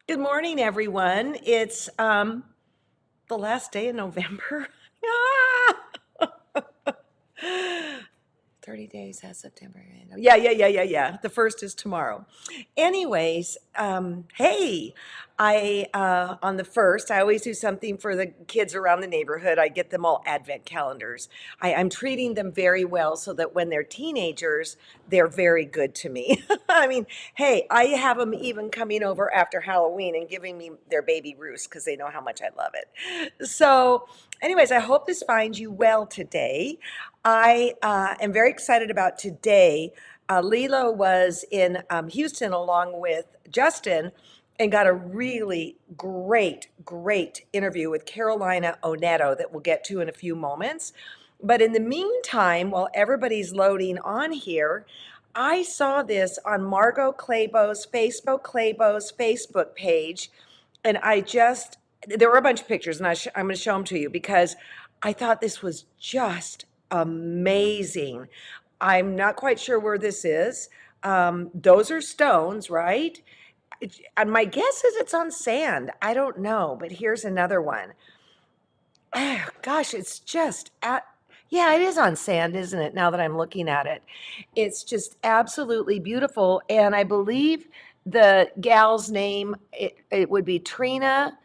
Good morning, everyone. It's the last day of November. Ah! 30 days has September. Yeah. The first is tomorrow. Anyways, hey, on the first, I always do something for the kids around the neighborhood. I get them all advent calendars. I'm treating them very well so that when they're teenagers, they're very good to me. I mean, hey, I have them even coming over after Halloween and giving me their baby roost because they know how much I love it. So, anyways, I hope this finds you well today. I am very excited about today. Lilo was in Houston along with Justin and got a really great interview with Carolina Oneto that we'll get to in a few moments. But in the meantime, while everybody's loading on here, I saw this on Margot Claybo's Facebook page, and there were a bunch of pictures, and I'm going to show them to you because I thought this was just amazing. I'm not quite sure where this is. Those are stones, right? And my guess is it's on sand. I don't know, but here's another one. Oh, gosh, yeah, it is on sand, isn't it? Now that I'm looking at it, it's just absolutely beautiful. And I believe the gal's name, it would be Trina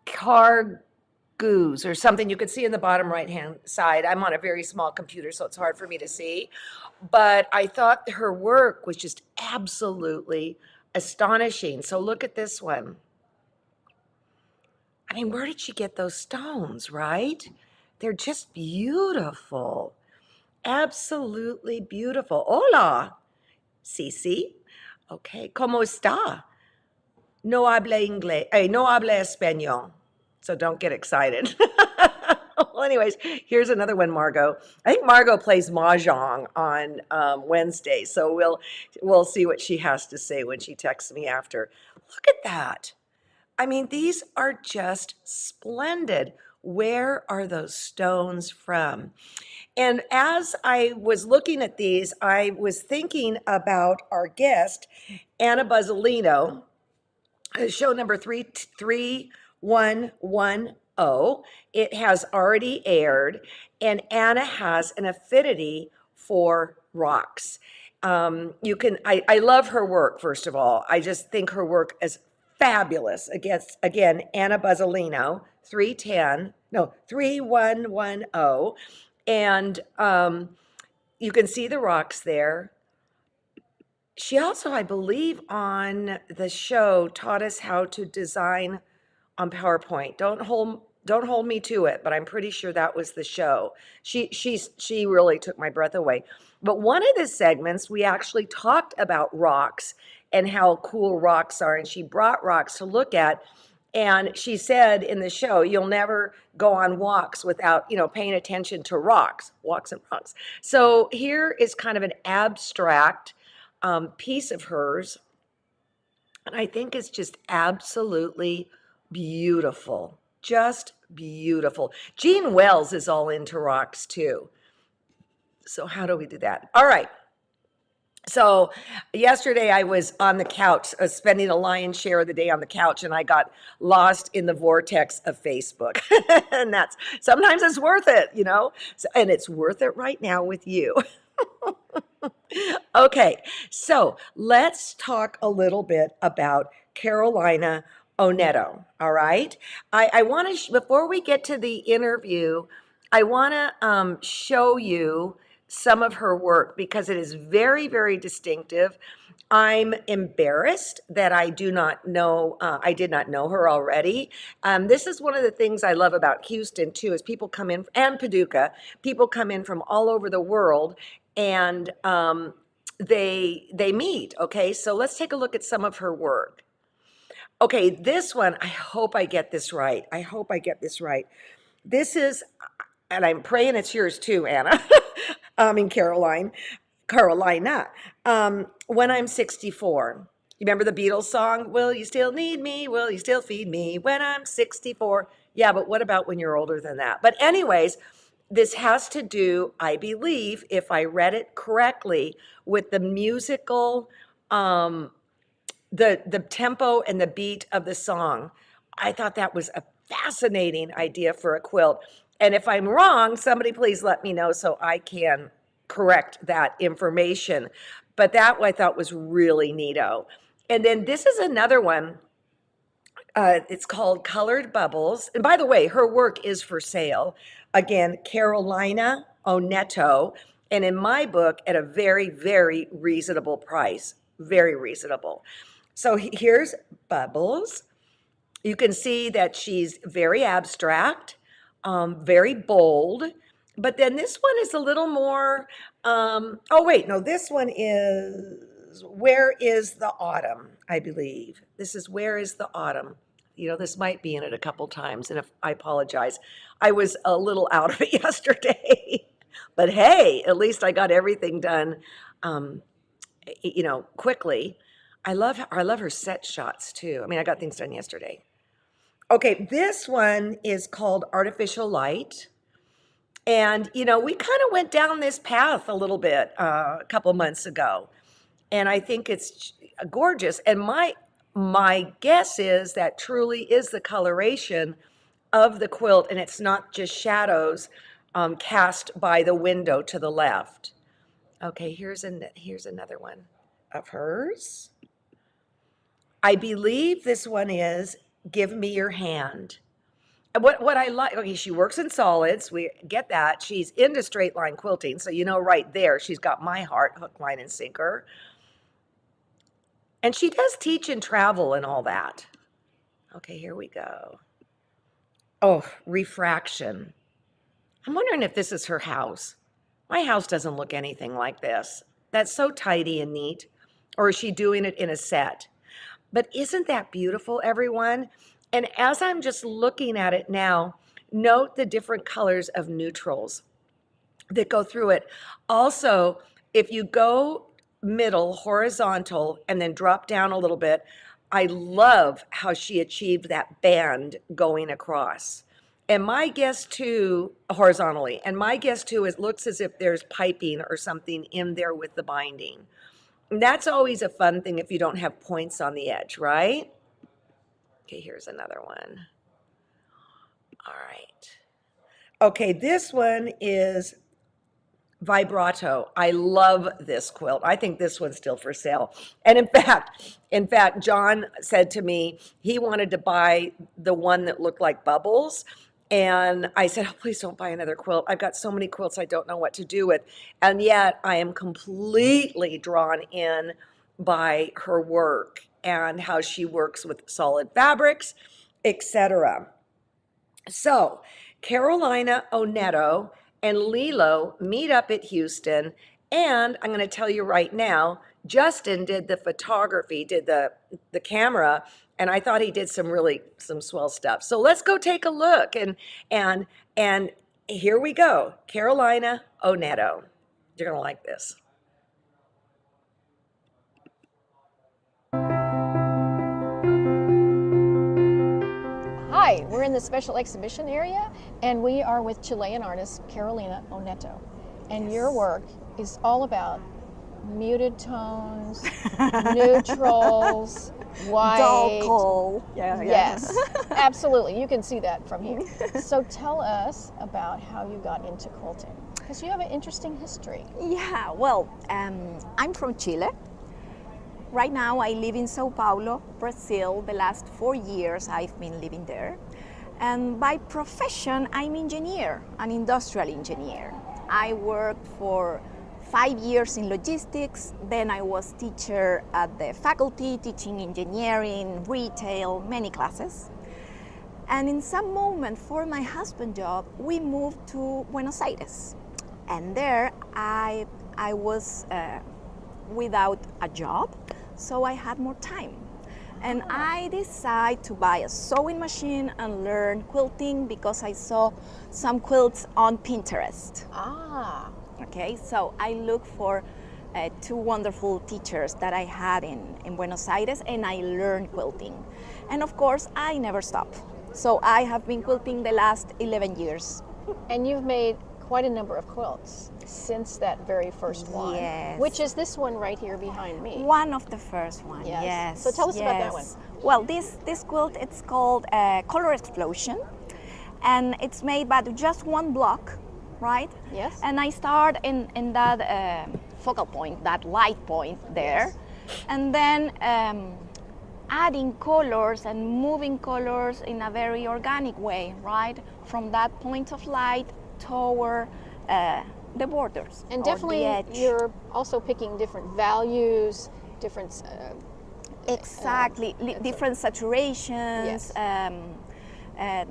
Cargoos or something. You could see in the bottom right hand side. I'm on a very small computer, so it's hard for me to see. But I thought her work was just absolutely astonishing. So look at this one. I mean, where did she get those stones, right? They're just beautiful. Absolutely beautiful. Hola, Cici. Okay, ¿cómo está? No habla inglés, no habla español. So don't get excited. Well, anyways, here's another one, Margot. I think Margot plays mahjong on Wednesday, so we'll see what she has to say when she texts me after. Look at that. I mean, these are just splendid. Where are those stones from? And as I was looking at these, I was thinking about our guest, Anna Buzzolino, show number 3110. It has already aired, and Anna has an affinity for rocks. I love her work, first of all. I just think her work is fabulous. Again, Anna Buzzolino, 3110. And you can see the rocks there. She also, I believe, on the show taught us how to design on PowerPoint. Don't hold me to it, but I'm pretty sure that was the show. She really took my breath away. But one of the segments we actually talked about rocks and how cool rocks are, and she brought rocks to look at. And she said in the show, you'll never go on walks without, paying attention to rocks, walks and rocks. So here is kind of an abstract piece of hers, and I think it's just absolutely beautiful. Just beautiful. Gene Wells is all into rocks too. So how do we do that? All right. So yesterday I was on the couch, spending a lion's share of the day on the couch, and I got lost in the vortex of Facebook. And sometimes it's worth it. And it's worth it right now with you. Okay, so let's talk a little bit about Carolina Oneto. All right, I want to before we get to the interview, I want to show you some of her work because it is very distinctive. I'm embarrassed that I do not know. I did not know her already. This is one of the things I love about Houston too, is people come in, and Paducah. People come in from all over the world, and they meet. Okay, so let's take a look at some of her work. Okay, this one, I hope I get this right. This is, and I'm praying it's yours too, Anna. In Carolina. When I'm 64. You remember the Beatles song? Will you still need me? Will you still feed me when I'm 64? Yeah, but what about when you're older than that? But anyways, this has to do, I believe, if I read it correctly, with the musical the tempo and the beat of the song. I thought that was a fascinating idea for a quilt. And if I'm wrong, somebody please let me know so I can correct that information. But that I thought was really neato. And then this is another one. It's called Colored Bubbles. And by the way, her work is for sale. Again, Carolina Oneto. And in my book, at a very, very reasonable price. Very reasonable. So here's Bubbles. You can see that she's very abstract, very bold. But then this one is a little more, oh, wait, no, this one is Where is the Autumn, I believe. This is Where is the Autumn. You know, this might be in it a couple times, and if I apologize. I was a little out of it yesterday. But hey, at least I got everything done, quickly. I love her set shots too. I mean, I got things done yesterday. Okay, this one is called Artificial Light. And, we kind of went down this path a little bit a couple months ago. And I think it's gorgeous. And my guess is that truly is the coloration of the quilt, and it's not just shadows cast by the window to the left. Okay, here's another one of hers. I believe this one is Give Me Your Hand. And what I like, okay, she works in solids. We get that. She's into straight line quilting. So, right there, she's got my heart, hook, line, and sinker. And she does teach and travel and all that. Okay, here we go. Oh, Refraction. I'm wondering if this is her house. My house doesn't look anything like this. That's so tidy and neat. Or is she doing it in a set? But isn't that beautiful, everyone? And as I'm just looking at it now, note the different colors of neutrals that go through it. Also, if you go middle, horizontal, and then drop down a little bit, I love how she achieved that band going across. And my guess too, horizontally, and my guess too, it looks as if there's piping or something in there with the binding. And that's always a fun thing if you don't have points on the edge, right? Okay, here's another one. All right. Okay, this one is Vibrato. I love this quilt. I think this one's still for sale. And in fact, John said to me he wanted to buy the one that looked like bubbles. And I said, oh, please don't buy another quilt. I've got so many quilts I don't know what to do with. And yet I am completely drawn in by her work and how she works with solid fabrics, etc. So Carolina Oneto and Lilo meet up at Houston. And I'm going to tell you right now, Justin did the photography, did the camera, and I thought he did some swell stuff. So let's go take a look. And here we go. Carolina Oneto. You're going to like this. Hi, we're in the special exhibition area, and we are with Chilean artist Carolina Oneto. And yes, your work is all about muted tones, neutrals, white. Dull. Yeah, yes, absolutely. You can see that from here. So tell us about how you got into quilting, because you have an interesting history. Yeah, well, I'm from Chile. Right now I live in Sao Paulo, Brazil. The last 4 years I've been living there. And by profession, I'm an industrial engineer. I worked for 5 years in logistics, then I was teacher at the faculty, teaching engineering, retail, many classes. And in some moment for my husband's job, we moved to Buenos Aires. And there I was without a job, so I had more time. And I decided to buy a sewing machine and learn quilting because I saw some quilts on Pinterest. Ah. Okay, so I looked for 2 wonderful teachers that I had in Buenos Aires, and I learned quilting. And of course, I never stopped. So I have been quilting the last 11 years. And you've made quite a number of quilts since that very first one, Yes. which is this one right here behind me. One of the first one, Yes. yes. So tell us about that one. Well, this quilt, it's called Color Explosion, and it's made by just one block, right? Yes. And I start in that focal point, that light point there, and then adding colors and moving colors in a very organic way, right? From that point of light toward the borders. And or definitely the edge. you're also picking different values, different Exactly, different saturations. Yes.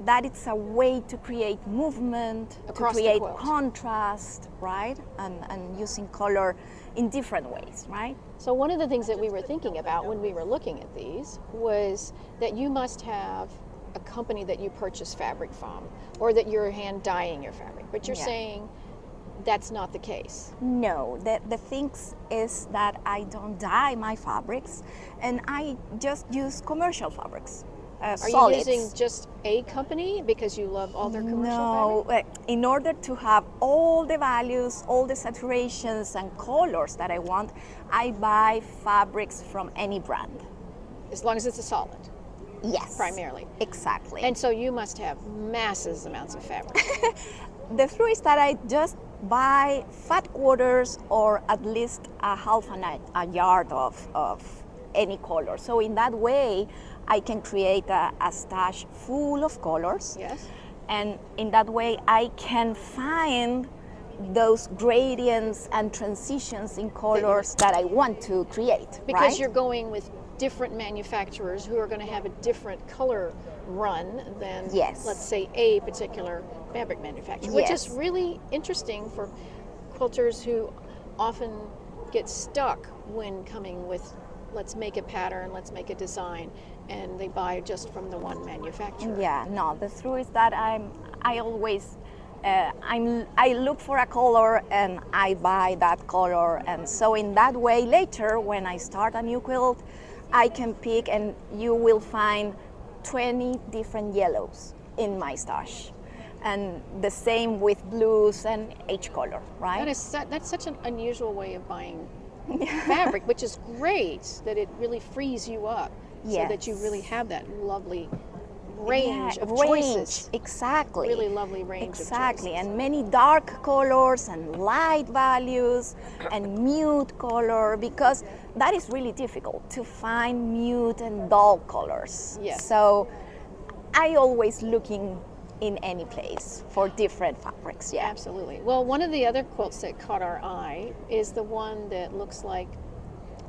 That it's a way to create movement, Across to the create quilt. contrast, right? And using color in different ways, right? So one of the things that we were thinking about when we were looking at these was that you must have a company that you purchase fabric from, or that you're hand dyeing your fabric. But you're Yeah. saying that's not the case. No, the thing is that I don't dye my fabrics, and I just use commercial fabrics. Are solids. you using just a company because you love all their commercial No, fabric? in order to have all the values, all the saturations and colors that I want, I buy fabrics from any brand. As long as it's a solid, Yes. primarily. Exactly. And so you must have massive amounts of fabric. the truth is that I just buy fat quarters or at least a half a yard of any color. So in that way, I can create a stash full of colors. Yes. And in that way, I can find those gradients and transitions in colors that I want to create. Because right? you're going with different manufacturers who are going to have a different color run than, Yes. let's say, a particular fabric manufacturer, which is Yes. really interesting for quilters who often get stuck when coming with, let's make a pattern, let's make a design, and they buy just from the one manufacturer. Yeah, no, the truth is that I always I look for a color and I buy that color, and so in that way later when I start a new quilt, I can pick, and you will find 20 different yellows in my stash, and the same with blues and each color, right? That's such an unusual way of buying fabric, which is great that it really frees you up, so that you really have that lovely range of choices. Exactly. Really lovely range exactly. of choices. And many dark colors and light values and mute color, because that is really difficult to find mute and dull colors. Yes. So I always looking in any place for different fabrics. Yeah. Absolutely. Well, one of the other quilts that caught our eye is the one that looks like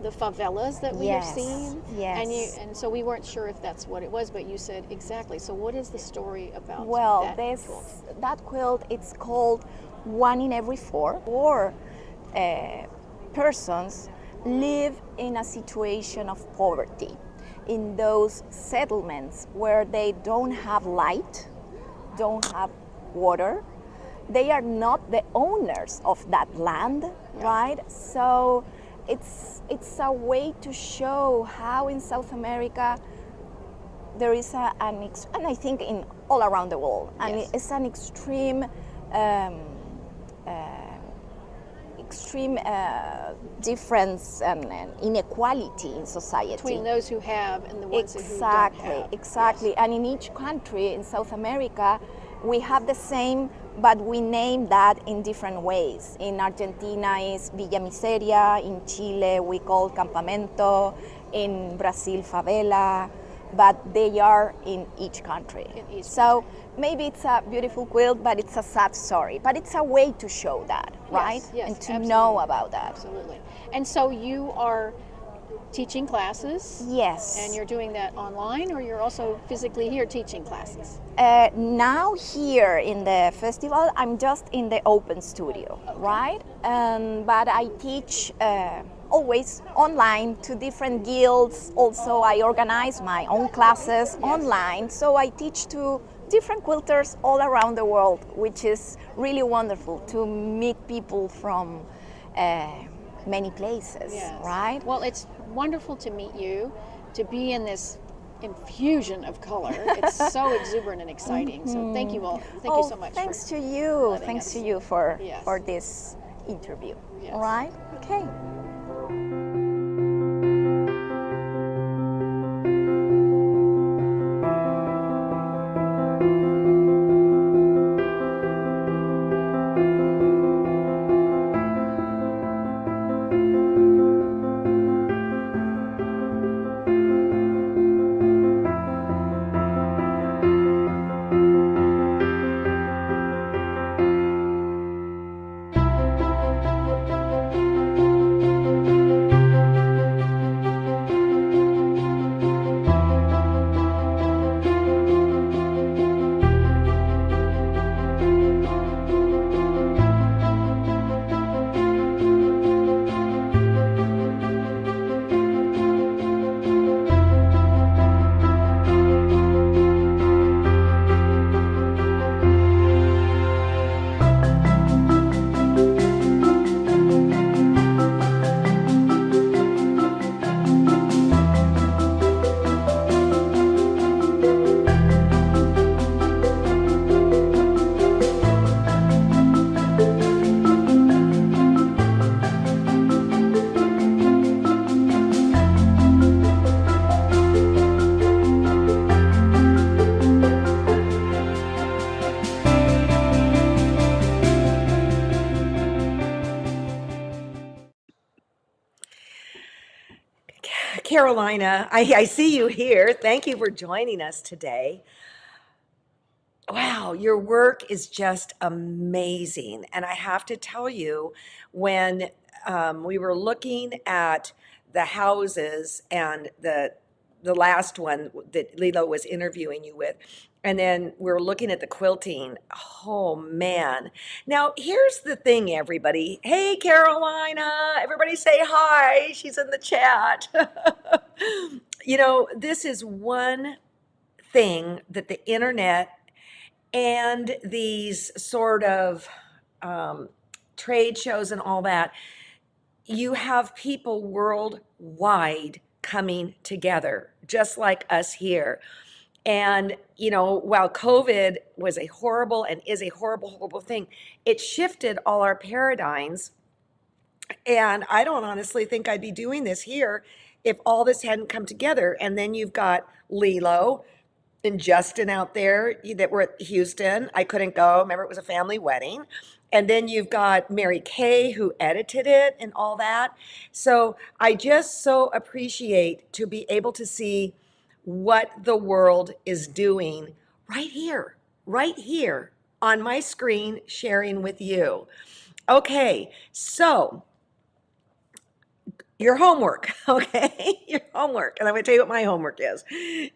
the favelas that we have Yes, seen. yes. And so we weren't sure if that's what it was, but you said exactly. So what is the story about Well, that quilt? that quilt, it's called One in Every Four. Four persons live in a situation of poverty in those settlements where they don't have light, don't have water. They are not the owners of that land, right? So it's a way to show how in South America there is and I think in all around the world, and Yes. it's an extreme difference and inequality in society Between those who have and the ones who don't have. Exactly. And in each country in South America, we have the same, but we name that in different ways. In Argentina is Villa Miseria, in Chile we call Campamento, in Brazil favela, but they are in each country. In each So maybe it's a beautiful quilt, but it's a sad story. But it's a way to show that, right? Yes, And to absolutely. know about that. Absolutely. And so you are teaching classes? Yes. And you're doing that online, or you're also physically here teaching classes? Now here in the festival, I'm just in the open studio, right? But I teach always online to different guilds. Also, I organize my own classes online, so I teach to different quilters all around the world, which is really wonderful to meet people from many places, Yes. right? Well, it's wonderful to meet you, to be in this infusion of color. It's so exuberant and exciting. So thank you all. Thank you so much. Thanks for to you. letting Thanks us- to you for Yes. this interview. Yes. All right? Okay. Carolina, I see you here. Thank you for joining us today. Wow, your work is just amazing. And I have to tell you, when we were looking at the houses and the last one that Lilo was interviewing you with, and then we were looking at the quilting. Oh man. Now, here's the thing, everybody. Hey, Carolina, everybody say hi. She's in the chat. This is one thing that the internet and these sort of trade shows and all that, you have people worldwide coming together, just like us here. And, while COVID was a horrible and is a horrible, horrible thing, it shifted all our paradigms. And I don't honestly think I'd be doing this here if all this hadn't come together. And then you've got Lilo and Justin out there that were at Houston. I couldn't go. Remember, it was a family wedding. And then you've got Mary Kay who edited it and all that. So I just so appreciate to be able to see what the world is doing right here on my screen, sharing with you. Okay, so your homework, okay? Your homework, and I'm going to tell you what my homework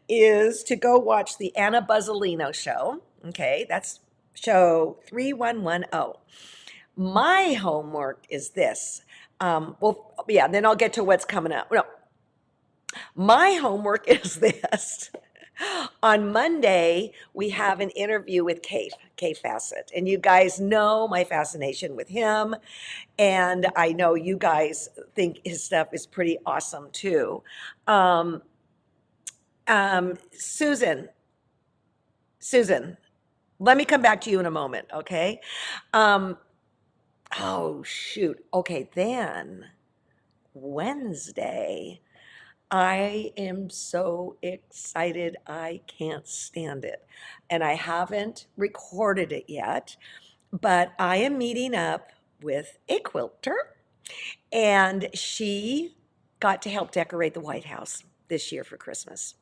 is to go watch the Anna Buzzolino show, okay? That's show 3110. My homework is this. Then I'll get to what's coming up. No, my homework is this. On Monday, we have an interview with Kay Fassett, and you guys know my fascination with him. And I know you guys think his stuff is pretty awesome too. Susan, let me come back to you in a moment, okay? Oh, shoot. Okay, then Wednesday, I am so excited. I can't stand it. And I haven't recorded it yet, but I am meeting up with a quilter, and she got to help decorate the White House this year for Christmas.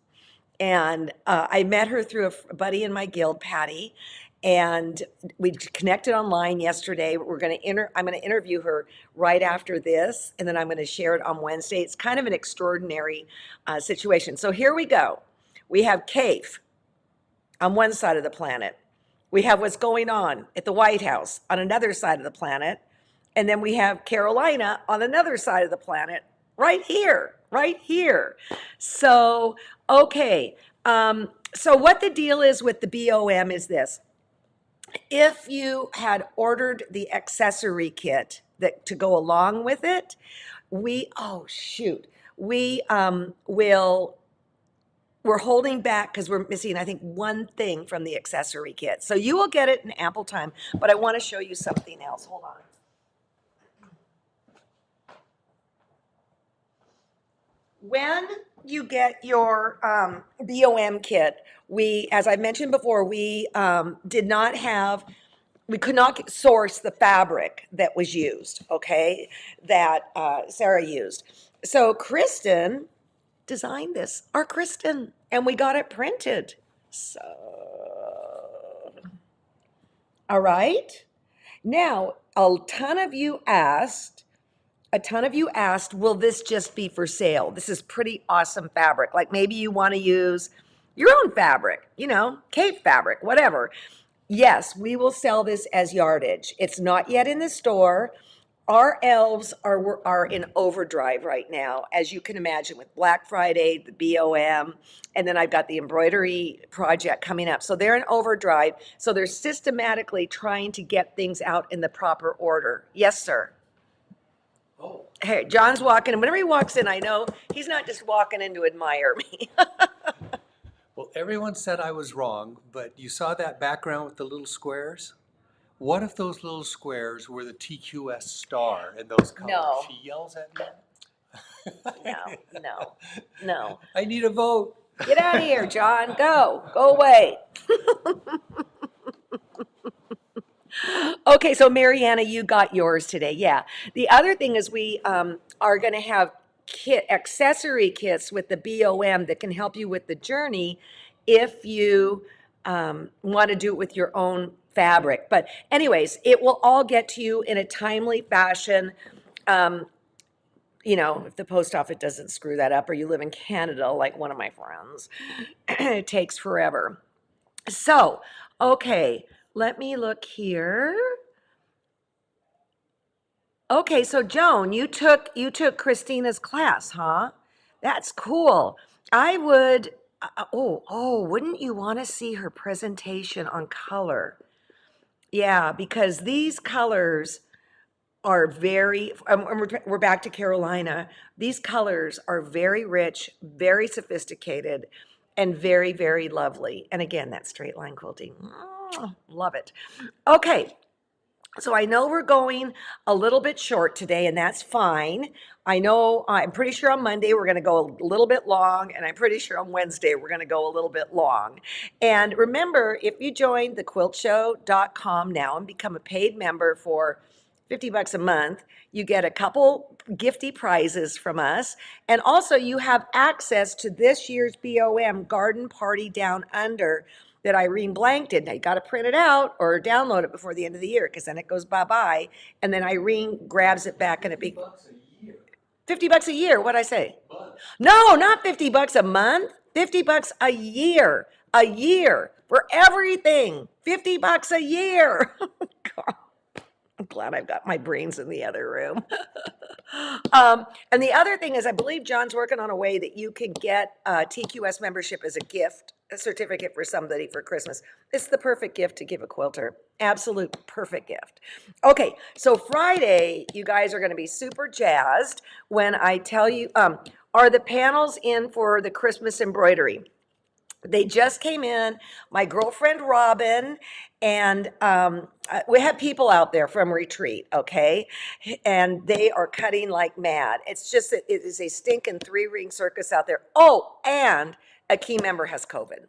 And I met her through a buddy in my guild, Patty, and we connected online yesterday. I'm going to interview her right after this, and then I'm going to share it on Wednesday. It's kind of an extraordinary situation. So here we go. We have Cave on one side of the planet. We have what's going on at the White House on another side of the planet. And then we have Carolina on another side of the planet, right here. So, okay. So what the deal is with the BOM is this. If you had ordered the accessory kit to go along with it, we will we're holding back because we're missing, I think, one thing from the accessory kit. So you will get it in ample time, but I want to show you something else. Hold on. When you get your BOM kit, as I mentioned before, we could not source the fabric that was used, okay, that Sarah used. So Kristen designed this, our Kristen, and we got it printed. So, all right. Now, a ton of you asked, will this just be for sale? This is pretty awesome fabric. Like maybe you want to use your own fabric, Cape fabric, whatever. Yes, we will sell this as yardage. It's not yet in the store. Our elves are in overdrive right now, as you can imagine, with Black Friday, the BOM, and then I've got the embroidery project coming up. So they're in overdrive. So they're systematically trying to get things out in the proper order. Yes, sir. Oh. Hey, John's walking, and whenever he walks in, I know he's not just walking in to admire me. Well, everyone said I was wrong, but you saw that background with the little squares? What if those little squares were the TQS star in those colors? No. She yells at me. No. I need a vote. Get out of here, John. Go away. Okay, so Mariana, you got yours today. Yeah. The other thing is we are going to have accessory kits with the BOM that can help you with the journey if you want to do it with your own fabric. But anyways, it will all get to you in a timely fashion. If the post office doesn't screw that up or you live in Canada like one of my friends, it takes forever. So, okay, let me look here. Okay, so Joan, you took Christina's class, huh? That's cool. I would, wouldn't you want to see her presentation on color? Yeah, because these colors are very, we're back to Carolina. These colors are very rich, very sophisticated, and very, very lovely. And again, that straight line quilting, love it. Okay. So I know we're going a little bit short today, and that's fine. I'm pretty sure on Monday we're going to go a little bit long, and I'm pretty sure on Wednesday we're going to go a little bit long. And remember, if you join the quiltshow.com now and become a paid member for $50 a month, you get a couple gifty prizes from us. And also you have access to this year's BOM Garden Party Down Under that Irene Blank did. Now you got to print it out or download it before the end of the year because then it goes bye-bye. And then Irene grabs it back in a big... $50 a year. What'd I say? No, not $50 a month. $50 a year. A year for everything. $50 a year. God. I'm glad I've got my brains in the other room. And the other thing is, I believe John's working on a way that you can get TQS membership as a gift, a certificate for somebody for Christmas. It's the perfect gift to give a quilter. Absolute perfect gift. Okay, so Friday, you guys are going to be super jazzed when I tell you, are the panels in for the Christmas embroidery? They just came in. My girlfriend Robin and we have people out there from retreat, okay? And they are cutting like mad. It's just that it is a stinking 3-ring circus out there. Oh, and a key member has COVID.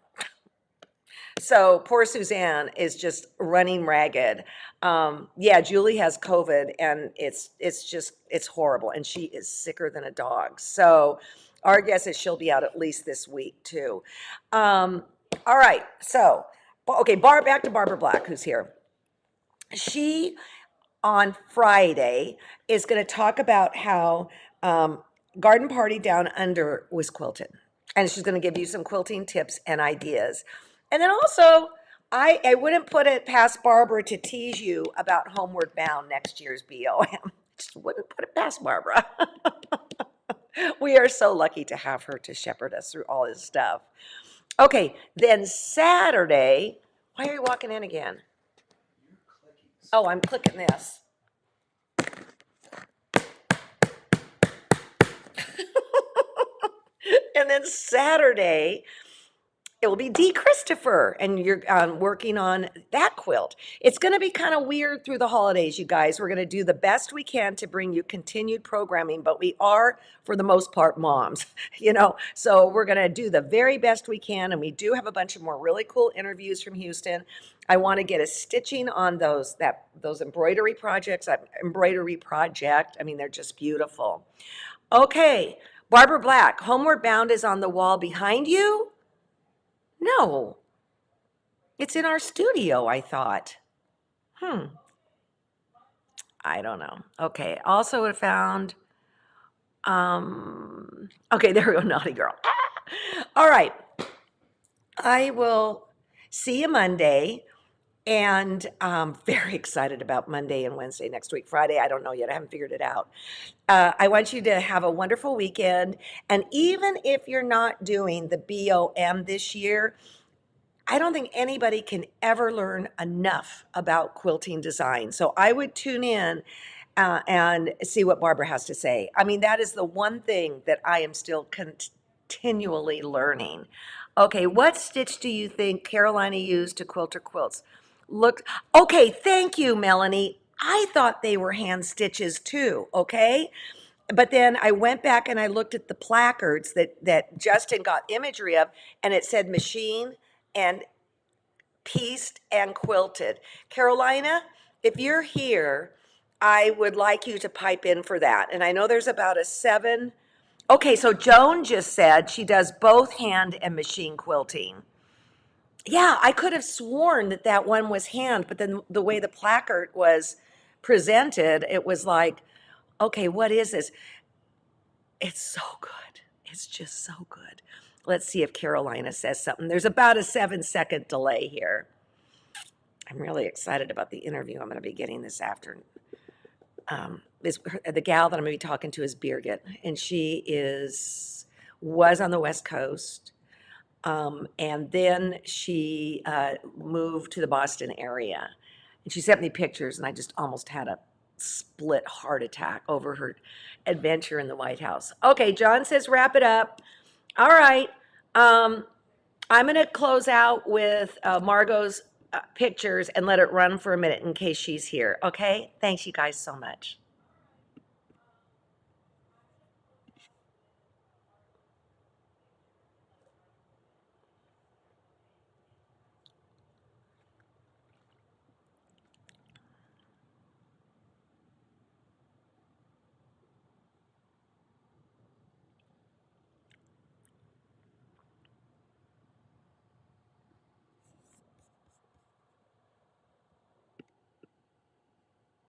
So poor Suzanne is just running ragged. Yeah, Julie has COVID, and it's horrible, and she is sicker than a dog. So our guess is she'll be out at least this week too. All right, so okay, back to Barbara Black, who's here. She on Friday is going to talk about how Garden Party Down Under was quilted, and she's going to give you some quilting tips and ideas. And then also, I wouldn't put it past Barbara to tease you about Homeward Bound next year's BOM. Just wouldn't put it past Barbara. We are so lucky to have her to shepherd us through all this stuff. Okay, then Saturday, why are you walking in again? Oh, I'm clicking this. And then Saturday, it will be D. Christopher, and you're working on that quilt. It's going to be kind of weird through the holidays, you guys. We're going to do the best we can to bring you continued programming, but we are, for the most part, moms, so we're going to do the very best we can, and we do have a bunch of more really cool interviews from Houston. I want to get a stitching on those embroidery projects, embroidery project. I mean, they're just beautiful. Okay, Barbara Black, Homeward Bound is on the wall behind you? No, it's in our studio, I thought. I don't know. Okay, also I found, okay, there we go, naughty girl. All right, I will see you Monday, and I'm very excited about Monday and Wednesday next week. Friday, I don't know yet, I haven't figured it out. I want you to have a wonderful weekend, and even if you're not doing the BOM this year, I don't think anybody can ever learn enough about quilting design. So I would tune in and see what Barbara has to say. I mean, that is the one thing that I am still continually learning. Okay, what stitch do you think Carolina used to quilt her quilts? Okay, thank you, Melanie. I thought they were hand stitches too, okay? But then I went back and I looked at the placards that Justin got imagery of, and it said machine and pieced and quilted. Carolina, if you're here, I would like you to pipe in for that. And I know there's about a 7. Okay, so Joan just said she does both hand and machine quilting. Yeah, I could have sworn that one was hand, but then the way the placard was presented, it was like, okay, what is this? It's so good. It's just so good. Let's see if Carolina says something. There's about a 7-second delay here. I'm really excited about the interview I'm going to be getting this afternoon. The gal that I'm going to be talking to is Birgit, and she was on the West Coast, and then she moved to the Boston area. And she sent me pictures, and I just almost had a split heart attack over her adventure in the White House. Okay, John says wrap it up. All right. I'm going to close out with Margot's pictures and let it run for a minute in case she's here. Okay? Thanks you guys so much.